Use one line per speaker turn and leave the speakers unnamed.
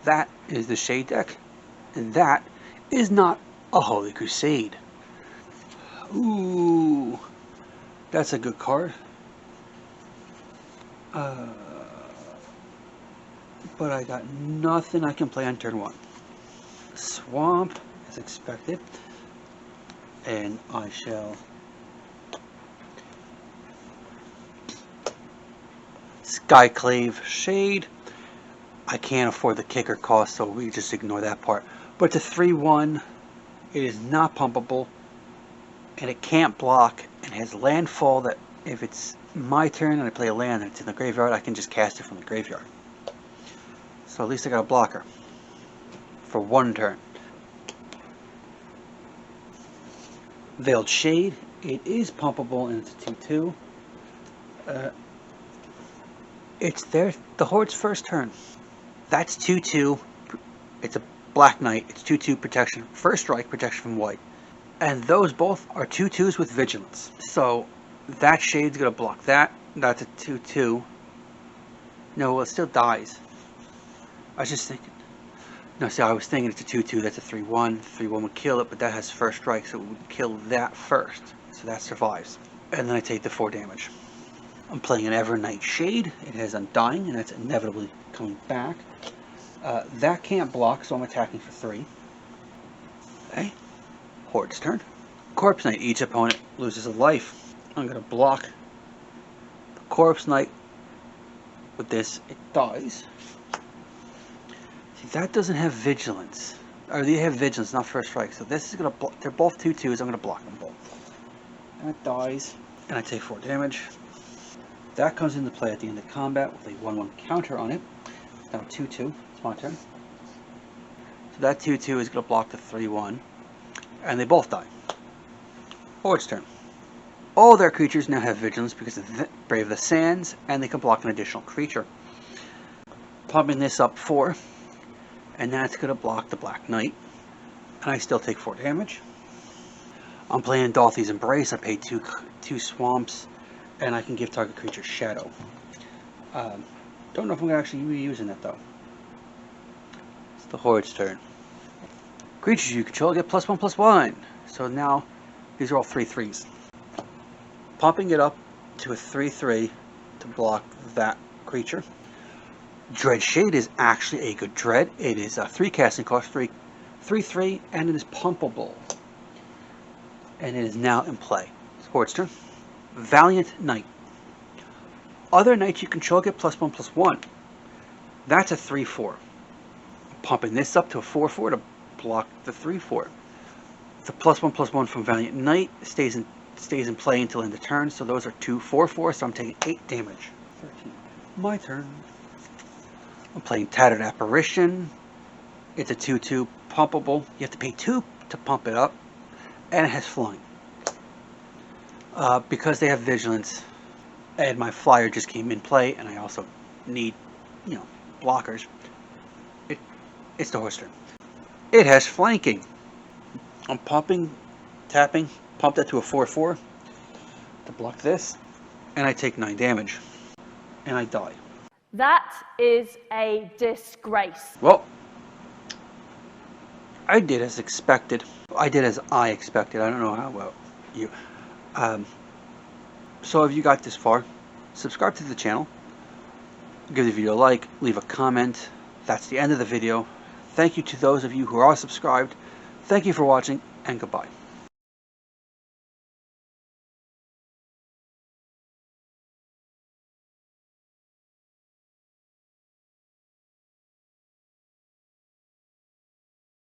That is the Shade deck, and that is not a Holy Crusade. Ooh, that's a good card. But I got nothing I can play on turn 1. Swamp, as expected, and I shall Skyclave Shade. I can't afford the kicker cost, so we just ignore that part. But it's a 3/1. It is not pumpable, and it can't block, and has landfall that if it's my turn and I play a land and it's in the graveyard, I can just cast it from the graveyard. So at least I got a blocker for 1 turn. Veiled Shade. It is pumpable, and it's a 2/2. It's the Horde's first turn. That's 2/2. It's a Black Knight. It's 2/2 protection. First strike, protection from white. And those both are 2/2s with vigilance. So that Shade's going to block that. That's a 2/2. No, well, it still dies. I was just thinking. No, see, I was thinking it's a 2/2. That's a 3/1. 3/1 would kill it, but that has first strike, so it would kill that first. So that survives. And then I take the 4 damage. I'm playing an Evernight Shade. It has Undying, and that's inevitably coming back. That can't block, so I'm attacking for 3. Okay. Horde's turn. Corpse Knight. Each opponent loses a life. I'm going to block the Corpse Knight with this. It dies. See, that doesn't have Vigilance. Or they have Vigilance, not First Strike. So this is going to block. They're both 2/2s. I'm going to block them both. That dies. And I take 4 damage. That comes into play at the end of combat with a 1/1 counter on it. Now 2/2. It's my turn. So that 2/2 is going to block the 3/1. And they both die. Horde's turn. All their creatures now have Vigilance because of Brave the Sands, and they can block an additional creature. Pumping this up 4, and that's going to block the Black Knight. And I still take 4 damage. I'm playing Dolthy's Embrace. I pay 2 swamps, and I can give target creature Shadow. Don't know if I'm going to actually be using that though. It's the Horde's turn. Creatures you control get +1/+1. So now these are all 3/3s. Pumping it up to a 3/3 to block that creature. Dread Shade is actually a good dread. It is a 3 casting cost, 3/3, and it is pumpable. And it is now in play. It's Horde's turn. Valiant Knight. Other knights you control get +1/+1. That's a 3/4. Pumping this up to a 4/4 to block the 3/4. The +1/+1 from Valiant Knight stays in play until end of turn. So those are 2 4/4. So I'm taking 8 damage. 13. My turn. I'm playing Tattered Apparition. It's a 2/2 pumpable. You have to pay 2 to pump it up, and it has flying. Because they have Vigilance, and my flyer just came in play, and I also need, blockers. It's the Horde's turn. It has flanking. I'm tapping, pump that to a 4/4 to block this, and I take 9 damage, and I die.
That is a disgrace.
Well, I did as expected. I did as I expected. I don't know how well you. So if you got this far, subscribe to the channel, give the video a like, leave a comment. That's the end of the video. Thank you to those of you who are subscribed. Thank you for watching, and goodbye.